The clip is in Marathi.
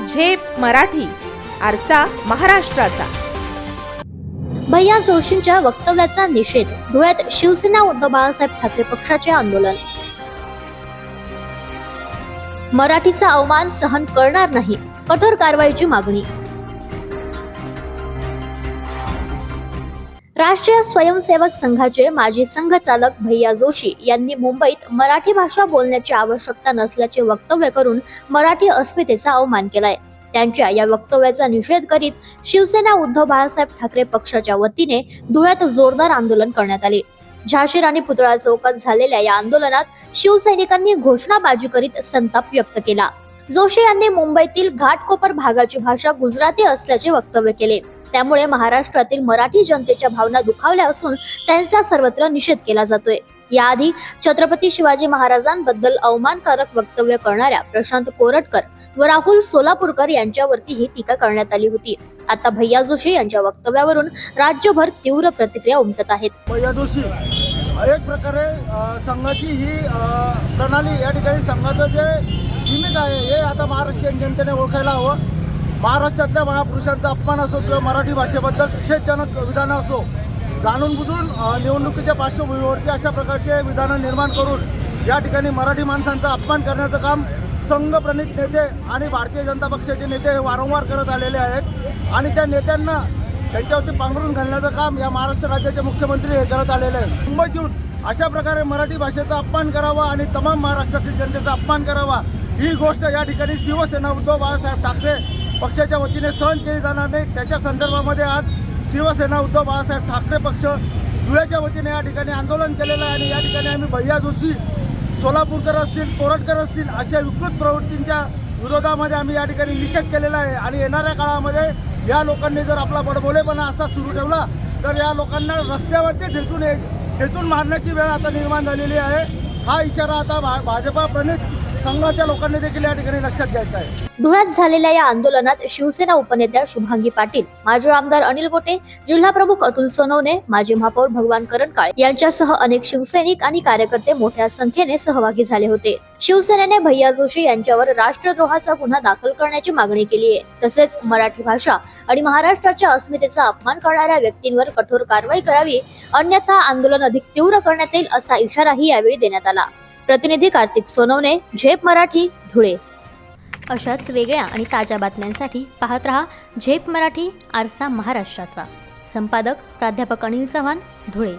झेप मराठी, आरसा महाराष्ट्राचा. भैया जोशींच्या वक्तव्याचा निषेध. धुळ्यात शिवसेना उद्धव बाळासाहेब ठाकरे पक्षाचे आंदोलन. मराठीचा अवमान सहन करणार नाही, कठोर कारवाईची मागणी. राष्ट्रीय स्वयंसेवक संघाचे माजी संघचालक भैया जोशी यांनी मुंबईत मराठी भाषा बोलण्याची आवश्यकता नसल्याचे वक्तव्य करून मराठी अस्मितेचा अवमान केलाय. त्यांच्या या वक्तव्याचा निषेध करीत शिवसेना उद्धव बाळासाहेब ठाकरे पक्षाच्या वतीने धुळ्यात जोरदार आंदोलन करण्यात आले. झाशीर आणि पुतळा चौकात झालेल्या या आंदोलनात शिवसैनिकांनी घोषणाबाजी करीत संताप व्यक्त केला. जोशी यांनी मुंबईतील घाटकोपर भागाची भाषा गुजराती असल्याचे वक्तव्य केले. त्यामुळे महाराष्ट्रातील मराठी जनतेच्या भावना दुखावल्या असून त्यांचा सर्वत्र निषेध केला जातोय. याआधी छत्रपती शिवाजी महाराजांबद्दल अवमानकारक वक्तव्य करणाऱ्या प्रशांत कोरटकर व राहुल सोलापूरकर यांच्यावरती ही टीका करण्यात आली होती. आता भैया जोशी यांच्या वक्तव्यावरून राज्यभर तीव्र प्रतिक्रिया उमटत आहेत. भैया जोशी एक प्रकारे संघाची ही प्रणाली, या ठिकाणी संघाचं जे इमेज आहे हे आता महाराष्ट्रीयन जनतेने ओळखायला हवं. महाराष्ट्रातल्या महापुरुषांचा अपमान असो किंवा मराठी भाषेबद्दल खेदजनक विधानं असो, जाणून बुजून निवडणुकीच्या पार्श्वभूमीवरती अशा प्रकारचे विधानं निर्माण करून या ठिकाणी मराठी माणसांचा अपमान करण्याचं काम संघप्रणित नेते आणि भारतीय जनता पक्षाचे नेते हे वारंवार करत आलेले आहेत. आणि त्या नेत्यांना त्यांच्यावरती पांघरून घालण्याचं काम या महाराष्ट्र राज्याचे मुख्यमंत्री हे करत आलेले आहेत. मुंबईत येऊन अशा प्रकारे मराठी भाषेचा अपमान करावा आणि तमाम महाराष्ट्रातील जनतेचा अपमान करावा, ही गोष्ट या ठिकाणी शिवसेना उद्धव बाळासाहेब ठाकरे पक्षाच्या वतीने सहन केली जाणार नाही. त्याच्या संदर्भामध्ये आज शिवसेना उद्धव बाळासाहेब ठाकरे पक्ष धुळ्याच्या वतीने या ठिकाणी आंदोलन केलेलं आहे. आणि या ठिकाणी आम्ही भैया जोशी, सोलापूरकर असतील, कोरटकर असतील अशा विकृत प्रवृत्तींच्या विरोधामध्ये आम्ही या ठिकाणी निषेध केलेला आहे. आणि येणाऱ्या काळामध्ये या लोकांनी जर आपला बडबोलेपणा असा सुरू ठेवला तर या लोकांना रस्त्यावरती ठेचून मारण्याची वेळ आता निर्माण झालेली आहे. हा इशारा आता भाजपा प्रणित संघाच्या लोकांनी देखील या ठिकाणी लक्षात घ्यायचा आहे. धुळ्यात झालेल्या या आंदोलनात शिवसेना उपनेत्या शुभांगी पाटील, माजी आमदार अनिल गोटे, जिल्हा प्रमुख अतुल सोनवणे, माजी महापौर भगवान करणकाळ यांच्यासह अनेक शिवसैनिक आणि कार्यकर्ते मोठ्या संख्येने सहभागी झाले होते. शिवसेनेने भैया जोशी यांच्यावर राष्ट्रद्रोहाचा गुन्हा दाखल करण्याची मागणी केली आहे. तसेच मराठी भाषा आणि महाराष्ट्राच्या अस्मितेचा अपमान करणाऱ्या व्यक्तींवर कठोर कारवाई करावी, अन्यथा आंदोलन अधिक तीव्र करण्यात येईल असा इशाराही यावेळी देण्यात आला. प्रतिनिधी कार्तिक सोनवणे, झेप मराठी, धुळे. अशाच वेगळ्या आणि ताज्या बातम्यांसाठी पाहत रहा झेप मराठी, आरसा महाराष्ट्राचा. संपादक प्राध्यापक अनिल चव्हाण, धुळे.